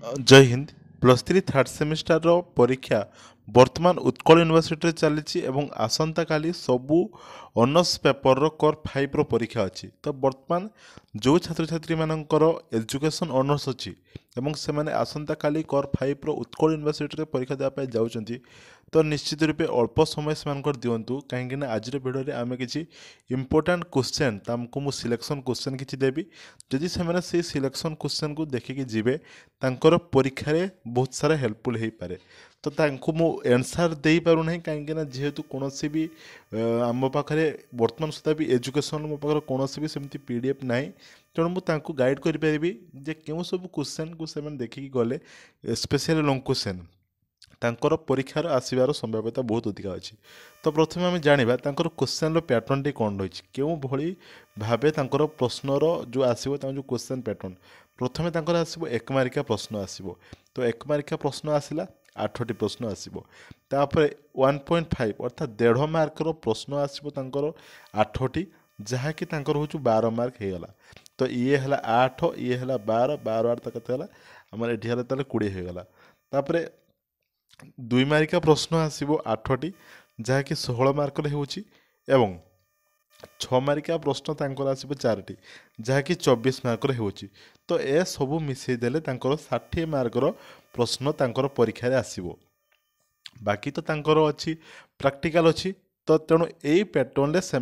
जय Hind plus three third semester परीक्षा वर्तमान उत्कल यूनिवर्सिटी चली एवं आसंता काली सबू ऑनर्स पेपर कोर 5 रो परीक्षा अच्छी तो वर्तमान जो छात्र छात्री मानकर एजुकेशन ऑनर्स अच्छी एवं से माने आसंता काली कोर 5 रो उत्कल यूनिवर्सिटी परीक्षा देवाई जाऊँच तो निश्चित रूपे अल्प समय से दिंतु कहीं आज भिडियो आम कि इम्पोर्टाट क्वेश्चन तुमको मुझे सिलेक्शन क्वेश्चन किसी देवी जदि से सिलेक्शन क्वेश्चन को देखिकी जीवे तांकर परीक्षा रे बहुत सारा हेल्पफुल हो पारे तो तांको मु आंसर दे पारु नहीं कहीं जेहेतु कौन भी आम पाखे वर्तमान सुधा भी एजुकेशन मो पाखे कौन भी सेमती पीडीएफ ना तेणु मुझे गाइड करी जे क्यों सब क्वेश्चन को से देखिकी गले स्पेशली लॉन्ग क्वेश्चन तांकर परीक्षार आसबार संभाव्यता बहुत अधिक अच्छी तो प्रथम आम जाना तांकर क्वेश्चन पैटर्न टी कौन रही क्यों भली भावे तांकर प्रश्नर जो आसो जो क्वेश्चन पैटर्न प्रथमे तांकर आसो एक मार्किया प्रश्न आसो तो एक मार्किया प्रश्न आसला 8टी प्रश्न आसो तापर 1.5 अर्थात 1.5 मार्कर प्रश्न आसो तांकर 8टी जहाँकि तांकर हो 12 मार्क हो गला तो ये है 8 ये है 12 12 8 तक आम ये 20 होगला तापर 2 मार्किया प्रश्न आसो 8टी जहाँकि 16 मार्कर होउची एवं 6 मार्किया प्रश्न तांकर आसो 4टी जहाँकि 24 मार्कर होउची तो ए सबू मिसेदेले तांकर 60 मार्कर प्रश्न तांकर परीक्षा रे आसो बाकी तो तांकर अच्छी प्रैक्टिकल अच्छी तो तेणु यही पैटर्न से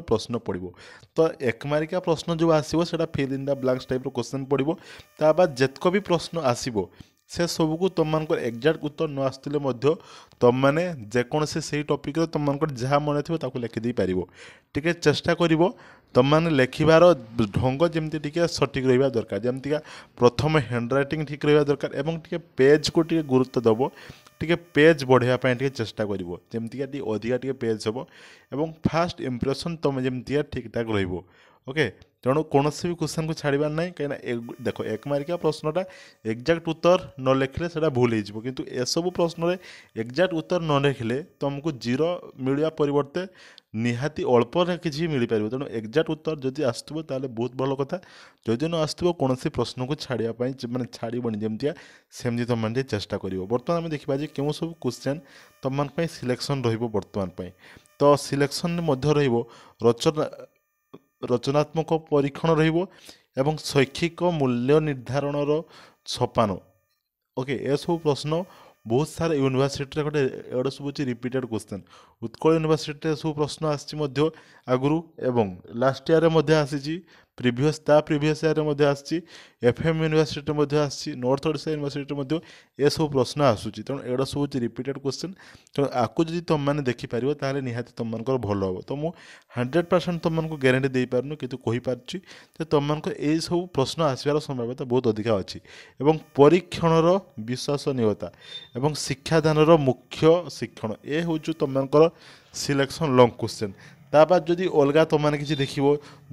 प्रश्न पड़ो तो एक मार्किया प्रश्न जो आसो से fill in the blanks type question पड़ो ता बाद जेतक भी प्रश्न आसो से सबको तुम मान एक्जाक्ट उत्तर न आसते तुम मैंने जेकोसी से टपिक तुम मान जहाँ मन थो लिखिदे पार टे चेष्टा कर तुम मैंने लिखार ढंग जमी टे सठिक रहा दरकार जमती प्रथम हैंड रईटिंग ठीक रहा दरकार एवं टे पेज को टे गुरुत्व दब टे पेज बढ़ापी चेष्टा करमती अधिका टे पेज हम एवं फास्ट इम्प्रेशन तुम जमती ठीक ठाक रोके तेणु कौन भी क्वेश्चन को छाड़बार ना कहीं देख एक मार्किया प्रश्नटा एक्जाक्ट उत्तर न लिखले से भूल हो किंतु एसबू प्रश्न एक्जाक्ट उत्तर न लिखले तुमको जीरो मिलवा परिवर्ते निहाती अल्प किसी मिल पार तेणु एक्जाक्ट उत्तर जदि आसो ताले बहुत भल कथा जदि न आसो कौन प्रश्न को छाड़ापी मैंने छाड़बनी जमती सेमती तुम चेष्टा कर बर्तमान आम देखा क्यों सब क्वेश्चन तुम सिलेक्शन रर्तमान तो सिलेक्शन रचना रचनात्मक परीक्षण एवं शैक्षिक मूल्य निर्धारण सोपान ओके ए सब प्रश्न बहुत सारा यूनिवर्सिटी गोटे एड़ा सब हूँ रिपीटेड क्वेश्चन उत्कल यूनिवर्सिटी सब प्रश्न आगु एवं लास्ट ईयर आसी प्रिवियस प्रिवियस ईयर आसी एफएम यूनिवर्सिटी आसी नॉर्थ ओडिशा यूनिवर्सिटी ए सब प्रश्न आसूची तेणु एड़ा सब हूँ रिपीटेड क्वेश्चन तेणु आपको जब तुम मैंने देखिपर ताल निहाती तुम मान भल हम तो मुझे 100% तुमको ग्यारंटी दे पारनु किंतु कहीपरि तुम यही सब प्रश्न आसबार संभाव्यता बहुत अधिका अच्छी एवं परीक्षण विश्वसनीयता एवं शिक्षादान मुख्य शिक्षण ए हूँ तुम सिलेक्शन लॉन्ग क्वेश्चन ता बाद जदि अलग तुम मैंने किसी देख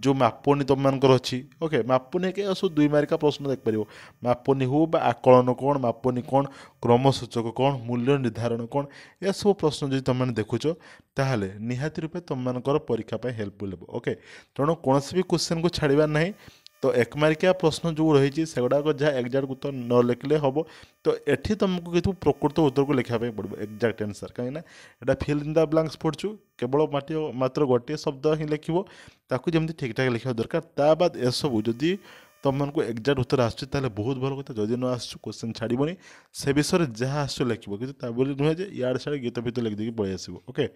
जो मापनी तुम मानकर अच्छी ओके मापनी के सब 2 मार्किया प्रश्न देखिपर मापनी हो बा आकलन कौन मापनी कौन क्रमसूचक कौन मूल्य निर्धारण कौन यह सब प्रश्न जो तुम देखुच ताहले निहाती रूपे तुम परीक्षा हेल्पफुल हे ओके तेणु कौन भी क्वेश्चन को छाड़बार ना तो एक मार्किया प्रश्न जो रही से गुड़ाक जहाँ एक्जाक्ट उत्तर न लिखले हम तो ये तुमको कितु प्रकृत उत्तर को लिखापी पड़ो एक्जाक्ट आंसर कहीं यहाँ फिल इन द ब्लैंक्स पढ़ु केवल मात्र गोटे शब्द ही लिख ताकू जमी ठीक ठाक लिखा दरकार ता बाद एसबू जदि तुमको एक्जाक्ट उत्तर आसूँ बहुत भल कथा जदि न आसू क्वेश्चन छाड़बनी से विषय जहाँ आस लिख कि नुहे इे सियाड़े गीत फीत लिखिदी पलि आसो ओके